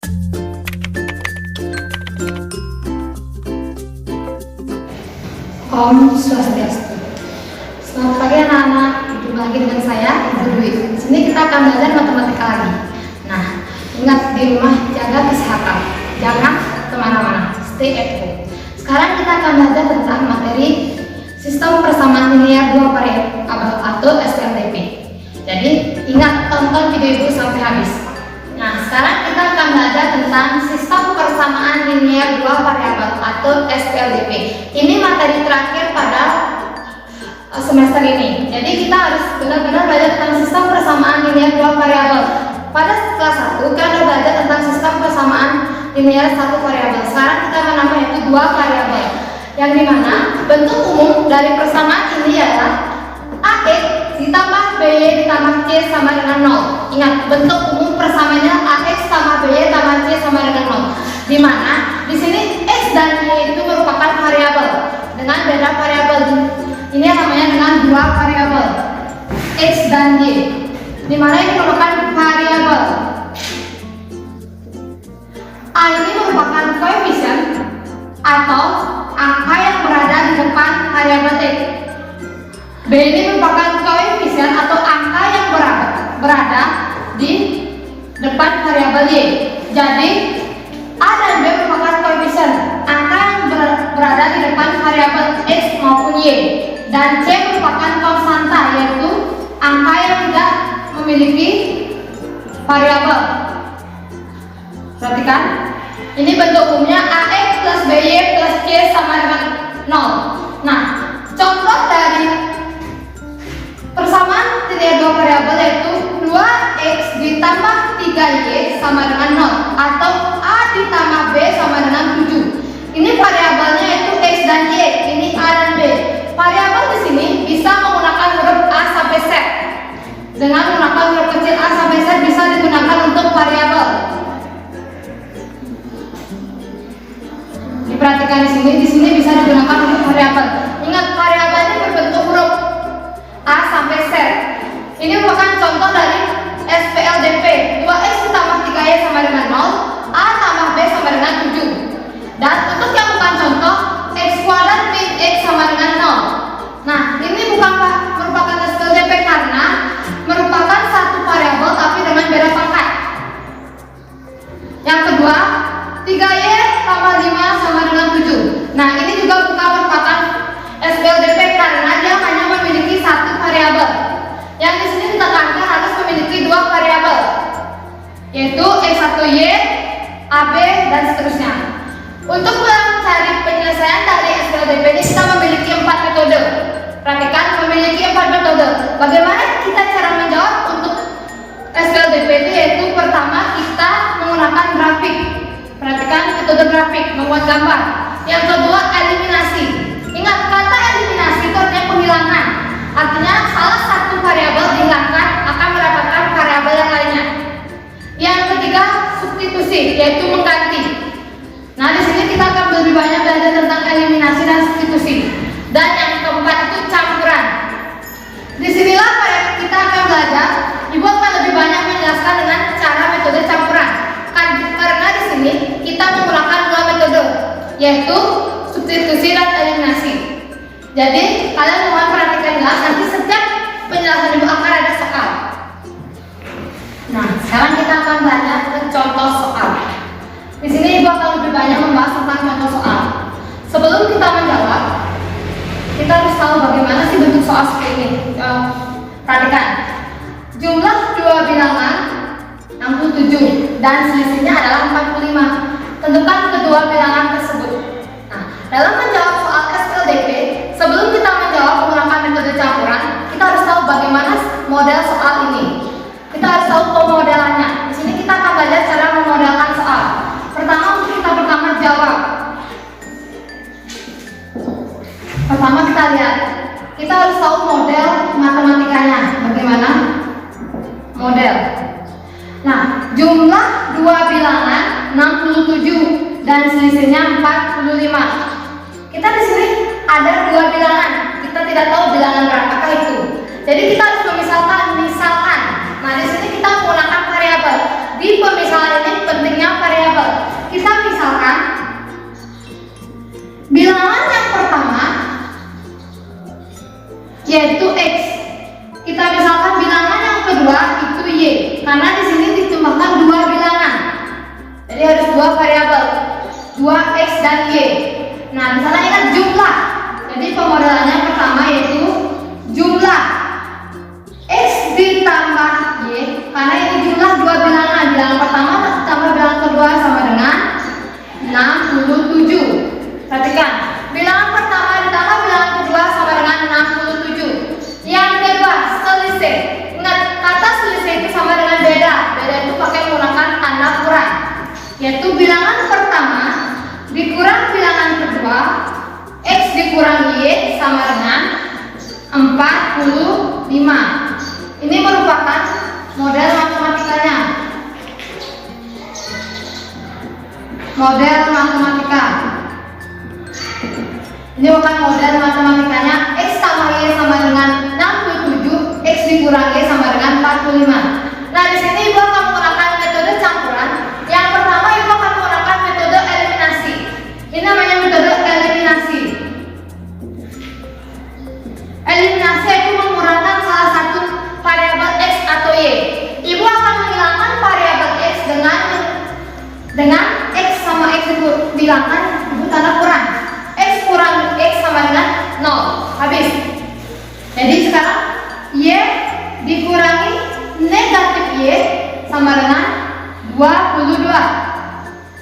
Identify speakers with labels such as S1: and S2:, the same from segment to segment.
S1: Om Swastiastu. Selamat pagi anak-anak, jumpa lagi dengan saya, Ibu Dwi. Di sini kita akan belajar matematika lagi. Nah, ingat di rumah jaga kesehatan, jangan kemana-mana, stay at home. Sekarang kita akan belajar tentang materi sistem persamaan linear dua variabel atau SPLDP. Jadi ingat, tonton video Ibu sampai habis. Nah, sekarang kita akan belajar tentang sistem persamaan linear dua variabel atau SPLDP. Ini materi terakhir pada semester ini. Jadi kita harus benar-benar belajar tentang sistem persamaan linear dua variabel. Pada kelas 1 kita sudah belajar tentang sistem persamaan linear satu variabel. Sekarang kita menambah yaitu dua variabel. Yang dimana bentuk umum dari persamaan ini adalah AX ditambah BY ditambah C sama dengan 0. Ingat, bentuk umum persamaannya AX tambah BY tambah C sama dengan 0. Dimana di sini X dan Y itu merupakan variabel dengan beda variabel. Ini namanya dengan dua variabel X dan Y. Dimana ini merupakan variabel. A ini merupakan koefisien atau angka yang berada di depan variabel X. B ini merupakan koefisien atau angka yang berada di depan variabel Y. Jadi A dan B merupakan koefisien angka yang berada di depan variabel X maupun Y. Dan C merupakan konstanta, yaitu angka yang tidak memiliki variabel. Perhatikan, ini bentuk umumnya AX plus BY plus C sama dengan 0. Nah, contoh dari persamaan linear dua variabel yaitu 2x ditambah 3y sama dengan 0 atau a ditambah b sama dengan 7. Ini variabelnya yaitu x dan y, ini a dan b. Variabel di sini bisa menggunakan huruf a sampai z. Dengan menggunakan huruf kecil a sampai z bisa digunakan untuk variabel. Diperhatikan di sini bisa digunakan untuk variabel. Ingat, variabel ini berbentuk huruf A sampai Z. Ini merupakan contoh dari SPLDP. 2x ditambah 3y sama dengan 0, A tambah B sama dengan 7. Dan untuk yang bukan contoh, x kuadrat min x sama dengan 0. Nah, ini bukan merupakan SPLDP karena merupakan satu variabel tapi dengan beda pangkat. Yang kedua, 3y tambah 5 sama dengan 7. Nah, ini juga bukan merupakan SPLDP karena dia hanya memiliki satu variabel. Yang di sini ditekankan harus memiliki dua variabel, yaitu x1y, ab dan seterusnya. Untuk mencari penyelesaian dari SPLDP ini kita memiliki 4 metode. Perhatikan, memiliki 4 metode. Bagaimana kita cara menjawab untuk SPLDP ini? Yaitu pertama kita menggunakan grafik. Perhatikan metode grafik, membuat gambar. Yang kedua, eliminasi. Ingat, kata eliminasi itu artinya penghilangan. Artinya salah satu variabel dihilangkan akan mendapatkan variabel yang lainnya. Yang ketiga, substitusi, yaitu mengganti. Nah, di sini kita akan lebih banyak belajar tentang eliminasi dan substitusi. Dan yang keempat itu campuran. Disinilah kita akan belajar. Ibu akan lebih banyak menjelaskan dengan cara metode campuran. Karena di sini kita menggunakan dua metode, yaitu substitusi dan eliminasi. Jadi kalian mohon perhatikan jelas, nanti setiap penjelasan Ibu akan ada soal. Nah, sekarang kita akan belajar ke contoh soal. Di sini Ibu akan lebih banyak membahas tentang contoh soal. Sebelum kita menjawab, kita harus tahu bagaimana sih bentuk soal seperti ini. Perhatikan, jumlah dua bilangan 67 dan selisihnya adalah 45. Tentukan kedua bilangan tersebut. Nah, dalam menjawab soal SPLDP, sebelum kita menjawab menggunakan metode campuran, kita harus tahu bagaimana model soal ini. Kita harus tahu pemodelannya. Di sini kita akan belajar cara memodelkan soal. Pertama, kita jawab. Pertama kita lihat, kita harus tahu model matematikanya. Bagaimana? Model. Nah, jumlah dua bilangan 67 dan selisihnya 45. Kita di sini ada dua bilangan. Kita tidak tahu bilangan berapakah itu. Jadi kita harus misalkan. Nah, di sini kita menggunakan variabel. Di pemisahan ini pentingnya variabel. yaitu bilangan pertama dikurang bilangan kedua, X dikurang Y sama dengan 45. Ini merupakan model matematikanya. Model matematika. Ini bukan model matematikanya. X tambah Y sama dengan 67, X dikurang Y sama dengan 45. Nah, di sini Ibu akan menggunakan metode campuran. Yang pertama Ibu akan menggunakan metode eliminasi. Ini namanya metode eliminasi. Eliminasi itu mengurangkan salah satu variabel X atau Y. Ibu akan menghilangkan variabel X dengan X sama X itu bilangkan Ibu tanda kurang. X kurang X sama dengan 0. Habis. Jadi sekarang Y dikurangi negatif Y sama dengan 22.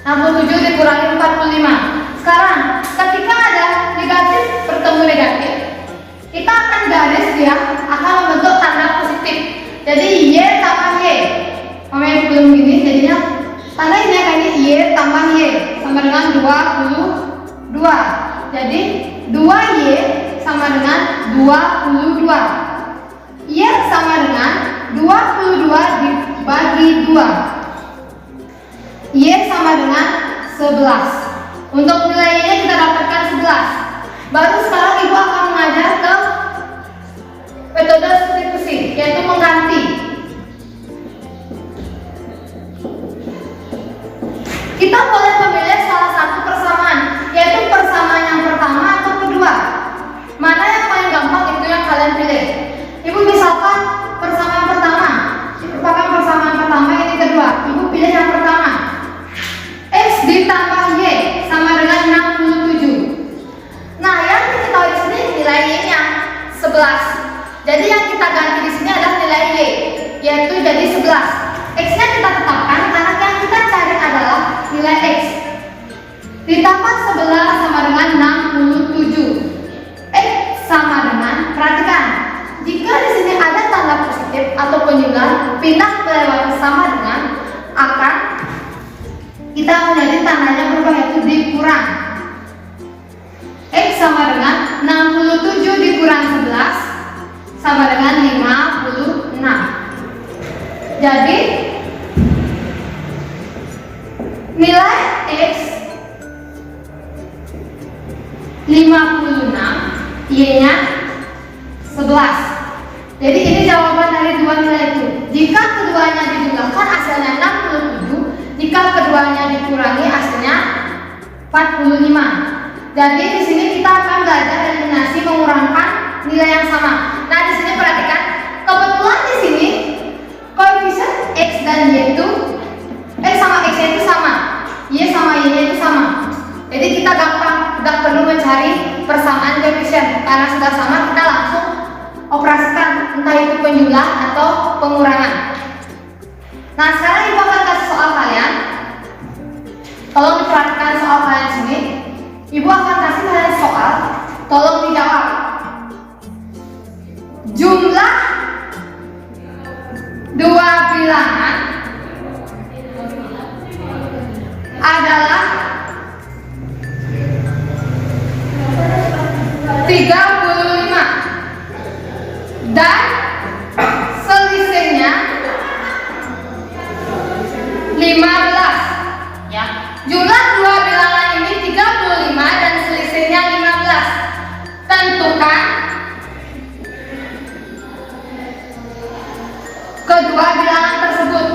S1: 67 dikurangi 45. Sekarang ketika ada negatif bertemu negatif, kita akan garis dia akan membentuk tanda positif. Jadi Y tambah Y. Mama yang belum gini jadinya tanda ini kayak ini Y tambah Y sama dengan 22. Jadi 2Y sama dengan 22. Y sama dengan 22 dibagi 2. Y sama dengan 11. Untuk nilainya kita dapatkan 11. Baru sekarang Ibu akan mengajar ke metode substitusi, yaitu mengganti. Kita boleh memilih salah satu persamaan, yaitu persamaan yang pertama atau kedua. Mana yang paling gampang itu yang kalian pilih. Ibu misalkan persamaan pertama, merupakan persamaan pertama, ini kedua. Ibu pilih yang pertama. X ditambah Y sama dengan 67. Nah, yang diketahui di sini nilai Y-nya 11. Jadi yang kita ganti di sini adalah nilai Y, yaitu jadi 11. X-nya kita tetapkan karena yang kita cari adalah nilai X. Ditambah 11 sama dengan 67. X sama dengan, perhatikan, jika di sini ada tanda positif atau penjumlah, pindah melewati sama dengan akan kita menjadi tandanya berubah, yaitu dikurang. X sama dengan 67 dikurang 11 sama dengan 56. Jadi nilai X 56, Y-nya 11. Jadi ini jawaban dari dua nilai itu. Jika keduanya dijumlahkan hasilnya 67, jika keduanya dikurangi hasilnya 45. Jadi di sini kita akan belajar eliminasi mengurangkan nilai yang sama. Nah, di sini perhatikan, kebetulan di sini koefisien X dan Y itu X sama X itu sama, Y sama Y itu sama. Jadi kita gampang, tidak perlu mencari persamaan koefisien karena sudah sama, kita langsung operasikan entah itu penjumlah atau pengurangan. Nah, sekarang Ibu akan kasih soal kalian. Tolong diperhatikan soal kalian sini. Ibu akan kasih kalian soal, tolong dijawab. Jumlah dua bilangan adalah 35 dan selisihnya 15. Ya. Jumlah dua bilangan ini 35 dan selisihnya 15. Tentukan kedua bilangan tersebut.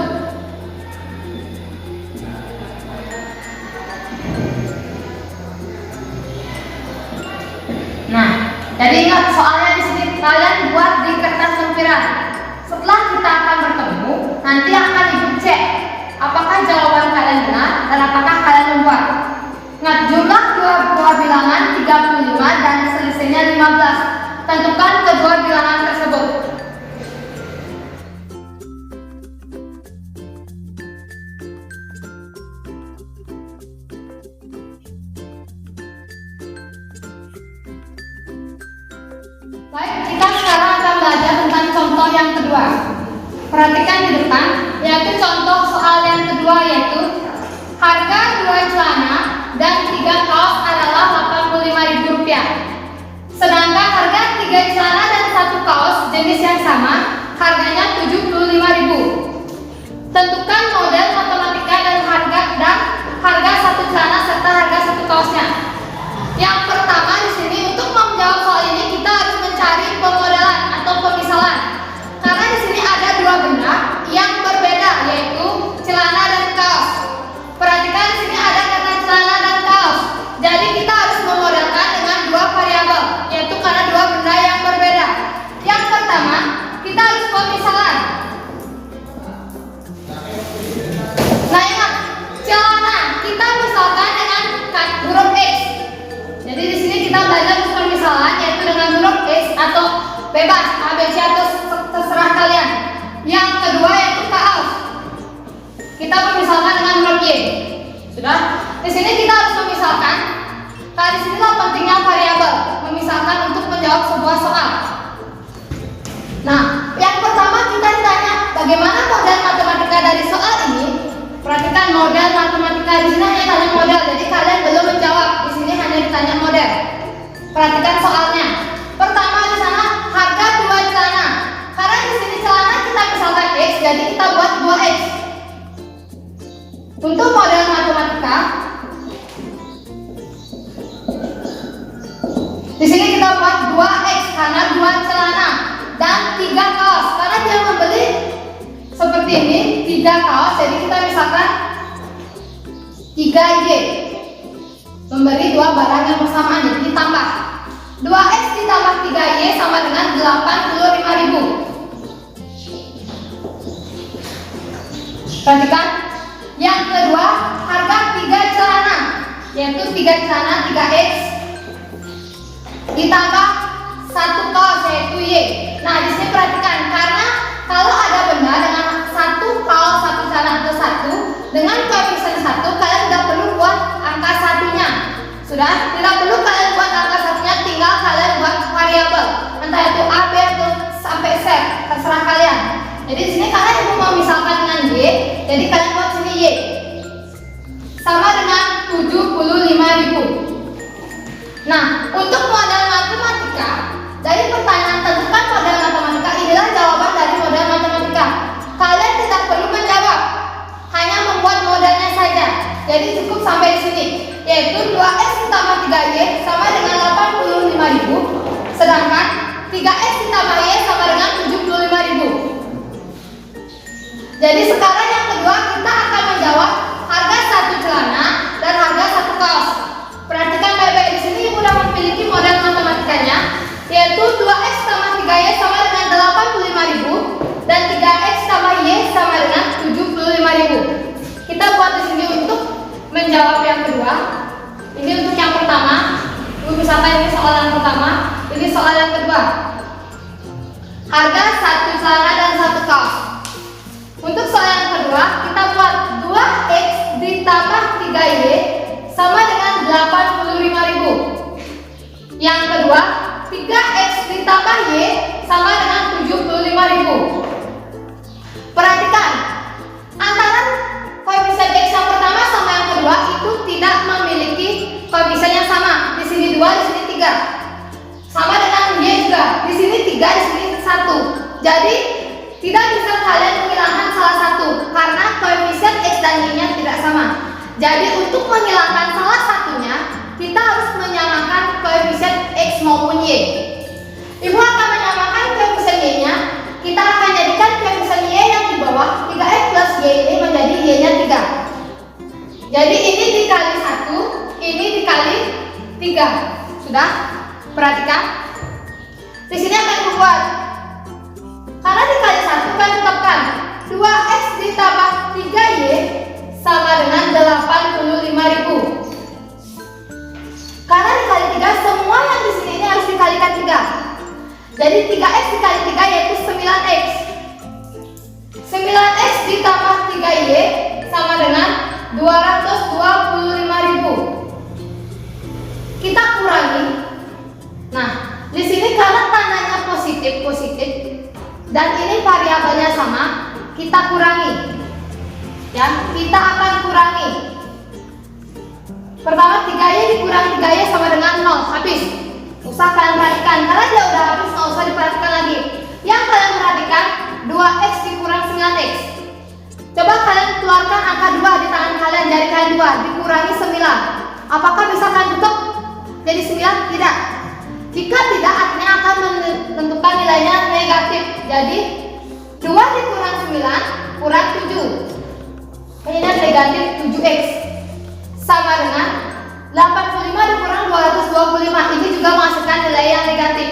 S1: Nah, jadi ingat soalnya di sini kalian buat di kertas lempiran. Setelah kita akan bertemu, nanti akan Ibu cek apakah jawaban kalian benar dan apakah kalian membuat. Ingat, jumlah dua bilangan 35 dan selisihnya 15. Tentukan kedua bilangan tersebut. Baik, kita sekarang akan belajar tentang contoh yang kedua. Perhatikan di depan, yaitu contoh soal yang kedua, yaitu Harga 2 celana dan 3 kaos adalah Rp85.000. Sedangkan harga 3 celana dan 1 kaos jenis yang sama harganya Rp75.000. Tentukan model matematika dan harga 1 celana serta harga 1 kaosnya. Yang pertama di sini untuk menjawab soal ini kita harus mencari pemodelan atau pemisalan. Karena di sini ada 2 benda yang berbeda yaitu celana dan kaos. Perhatikan di sini ada kata celana dan kaos. Jadi kita harus memodelkan dengan 2 variabel yaitu karena 2 benda yang berbeda. Yang pertama kita harus pemisalan. Nah ingat celana kita misalkan dengan huruf X. Jadi di sini kita belajar permisalan yaitu dengan huruf X atau bebas ABC atau terserah kalian. Yang kedua yaitu kaos. Kita permisalkan dengan huruf Y. Sudah? Di sini kita harus memisahkan. Nah, di sinilah pentingnya variabel memisahkan untuk menjawab sebuah soal. Nah, yang pertama kita ditanya bagaimana model matematika dari soal ini. Perhatikan model matematika di sini hanya tanya model, jadi kalian belum menjawab. Di sini hanya ditanya model. Perhatikan soalnya. Pertama di sana harga 2 celana. Karena di sini celana kita misalkan X, jadi kita buat 2X. Untuk model matematika, di sini kita buat 2X karena 2 celana dan 3 kaos. Karena dia membeli seperti ini 3 kaos, jadi kita misalkan 3Y memberi 2 barang yang bersamaan, jadi ditambah 2X ditambah 3Y sama dengan 85.000. Perhatikan yang kedua harga 3 celana yaitu 3 celana 3X ditambah 1 kaos yaitu Y. Nah di sini perhatikan karena kalau ada benda dengan 1 kaos 1 celana atau 1 dengan koefisien 1 kalian tidak perlu buat angka satunya. Sudah tidak perlu kalian buat angka satunya, tinggal kalian buat variabel entah itu A, B atau sampai Z terserah kalian. Jadi di sini kalian mau misalkan dengan Y, jadi kalian buat sini Y sama dengan 75.000. Nah, untuk model matematika dari pertanyaan tentukan model matematika, inilah jawaban dari model matematika. Kalian tidak perlu menjawab, hanya membuat modelnya saja. Jadi cukup sampai di sini, yaitu 2X ditambah 3Y sama dengan 85.000, sedangkan 3X ditambah Y sama dengan 75.000. Jadi sekarang yang kedua kita akan menjawab harga 1 celana dan harga 1 kaos. Perhatikan baik-baik di sini ibu sudah memiliki model matematikanya, yaitu 2X tambah 3Y sama dengan 85.000 dan 3X tambah Y sama dengan 75.000. Kita buat di sini untuk menjawab yang kedua. Ini untuk yang pertama. Ibu misalkan ini soal yang pertama, ini soal yang kedua. Harga 1 celana dan 1 kaos. Untuk soal yang kedua, kita buat 2X ditambah 3Y sama dengan 85.000. Yang kedua, 3X ditambah Y sama dengan 75.000. Perhatikan, antara koefisien X yang pertama sama yang kedua itu tidak memiliki koefisien yang sama. Di sini 2, di sini 3. Sama dengan Y juga. Di sini 3, di sini 1. Jadi tidak bisa kalian menghilangkan salah satu karena koefisien X dan Y-nya tidak sama. Jadi untuk menghilangkan salah satunya, kita harus menyamakan koefisien X maupun Y. Ibu akan menyamakan koefisien Y-nya. Kita akan jadikan koefisien Y yang di bawah 3X plus Y ini menjadi Y-nya 3. Jadi ini dikali 1, ini dikali 3. Sudah? Perhatikan. Di sini akan membuat, karena dikali 1 kan tetapkan 2X ditambah 3Y sama dengan 85.000. Karena dikali 3, semua yang di sini ini harus dikalikan 3. Jadi 3X dikali 3 yaitu 9X. 9X ditambah 3Y sama dengan 225.000. Kita kurangi. Nah, di sini karena tandanya positif dan ini variabelnya sama, kita kurangi. Ya, kita akan kurangi. Pertama 3Y dikurang 3Y sama dengan 0. Habis. Usah kalian perhatikan. Karena dia udah habis, nggak usah diperhatikan lagi. Yang kalian perhatikan 2X dikurang 9X. Coba kalian keluarkan angka 2 di tangan kalian, jari kalian 2 dikurangi 9. Apakah bisa kalian tutup jadi 9? Tidak. Jika tidak, artinya akan menentukan nilainya negatif. Jadi 2 dikurang 9 kurang 7. Ini negatif 7X sama dengan 85 dikurang 225. Ini juga menghasilkan nilai yang negatif.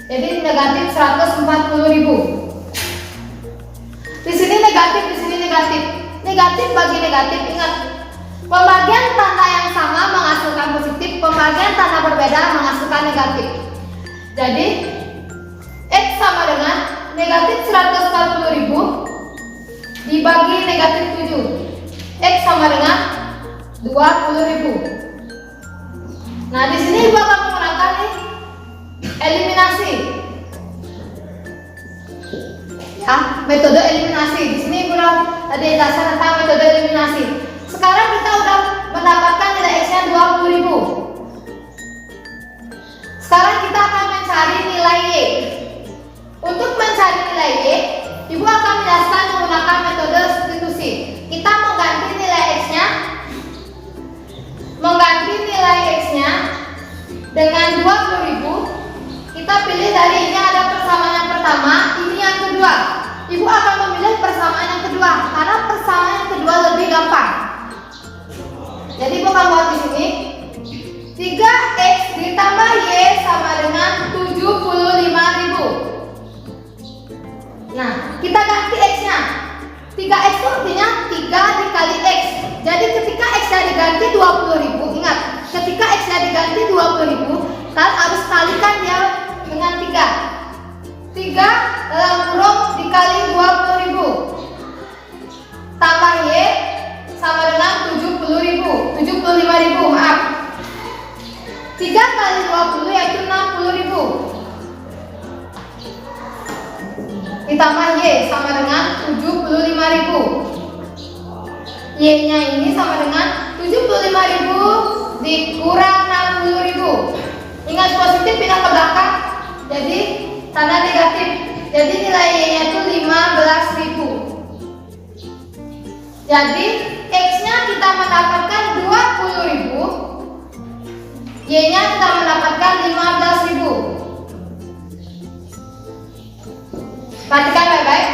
S1: Jadi negatif 140.000. Di sini negatif, di sini negatif. Negatif bagi negatif, ingat. Pembagian tanda yang sama menghasilkan positif, pembagian tanda berbeda menghasilkan negatif. Jadi X sama dengan negatif 140.000 dibagi negatif 7. X sama dengan 20.000. Nah, di sini Ibu akan menggunakan nih eliminasi. Ya, metode eliminasi. Di sini Ibu tadi dasar tentang metode eliminasi. Sekarang kita udah mendapatkan nilai X-nya 20.000. Sekarang kita akan mencari nilai Y. Untuk mencari nilai Y, Ibu akan menjelaskan menggunakan metode substitusi. Kita mengganti nilai X-nya dengan 20.000. Kita pilih dari ini ada persamaan yang pertama, ini yang kedua. Ibu akan memilih persamaan yang kedua karena persamaan yang kedua lebih gampang. Jadi Ibu akan buat di sini 3X ditambah Y sama dengan 75.000. Nah, kita ganti X-nya. 3X itu artinya 3 dikali X. Jadi ketika X-nya diganti 20.000, ingat, ketika X-nya diganti 20.000, kalian harus kalikan dia dengan 3. 3 dalam kurung dikali 20.000 tambah Y sama dengan 75.000, maaf. 3 kali 20 yaitu 60.000 ditambah Y sama dengan 75.000. Y-nya ini sama dengan 75.000 dikurang 60.000. Ingat positif pindah ke belakang, jadi tanda negatif. Jadi nilai Y-nya itu 15.000. Jadi X-nya kita mendapatkan 20.000, Y-nya kita mendapatkan 15.000. Perhatikan baik-baik.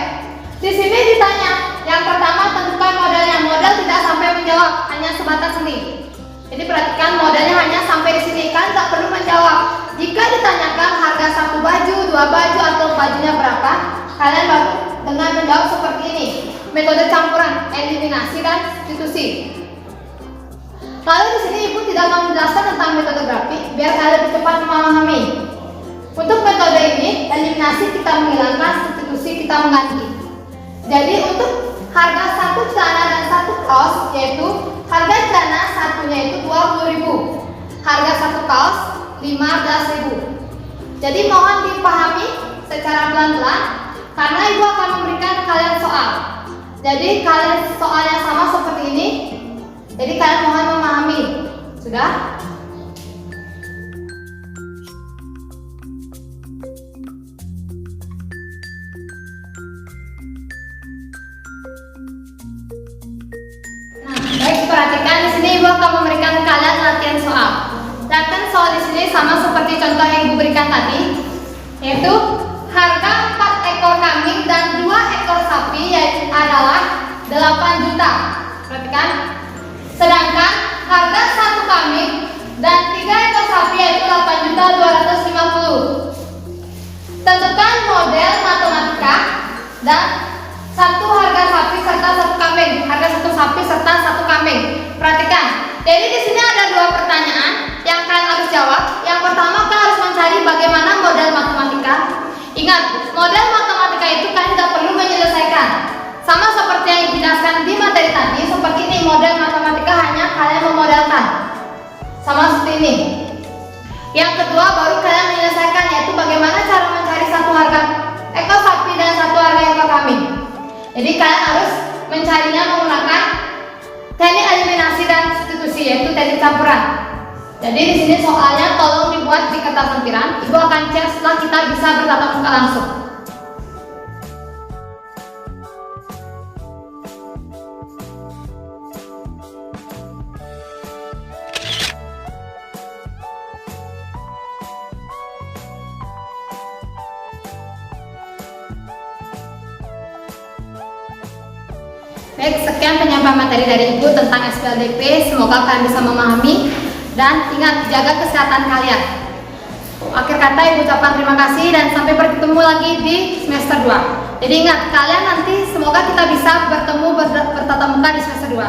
S1: Di sini ditanya, yang pertama tentukan modelnya. Model tidak sampai menjawab, hanya sebatas ini. Jadi perhatikan modelnya hanya sampai di sini, kan tak perlu menjawab. Jika ditanyakan harga satu baju, 2 baju atau bajunya berapa, kalian baru dengan menjawab seperti ini. Metode campuran, eliminasi dan substitusi. Lalu di sini Ibu tidak mau menjelaskan tentang metode grafik biar kalian lebih cepat memahami. Untuk metode ini, eliminasi kita menghilangkan, substitusi kita mengganti. Jadi untuk harga satu celana dan satu kaos, yaitu harga celana satunya itu 20.000, harga satu kaos 15.000. Jadi mohon dipahami secara pelan-pelan karena Ibu akan memberikan kalian soal. Jadi kalian soalnya sama seperti ini. Jadi kalian mohon memahami. Sudah? Baik, perhatikan di sini Ibu akan memberikan kalian latihan soal. Latihan soal di sini sama seperti contoh yang Ibu berikan tadi, yaitu harga 4 ekor kambing dan 2 ekor sapi yaitu adalah 8 juta. Perhatikan. Sedangkan harga 1 kambing dan 3 ekor sapi yaitu 8.250.000. Tentukan model matematika dan satu harga sapi serta 1 kambing, harga 1 sapi serta 1 kambing. Perhatikan. Jadi di sini ada 2 pertanyaan yang kalian harus jawab. Yang pertama kalian harus mencari bagaimana model matematika. Ingat, model matematika itu kalian tidak perlu menyelesaikan. Sama seperti yang dijelaskan di materi tadi, seperti ini model matematika hanya kalian memodelkan. Sama seperti ini. Yang kedua baru kalian menyelesaikan, yaitu bagaimana cara mencari 1 harga ekor sapi dan 1 harga ekor kambing. Jadi kalian harus mencarinya menggunakan teknik eliminasi dan substitusi, yaitu teknik campuran. Jadi di sini soalnya tolong dibuat di kertas lempiran. Ibu akan cek setelah kita bisa bertatap muka langsung. Baik, sekian penyampaian materi dari Ibu tentang SPLDP. Semoga kalian bisa memahami dan ingat jaga kesehatan kalian. Akhir kata Ibu ucapkan terima kasih dan sampai bertemu lagi di semester 2. Jadi ingat, kalian nanti semoga kita bisa bertemu bertatap muka di semester 2.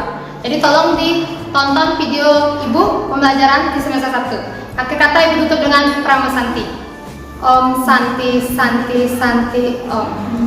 S1: Jadi tolong ditonton video Ibu pembelajaran di semester 1. Akhir kata Ibu tutup dengan Prama Santi. Om Santi Santi Santi Om.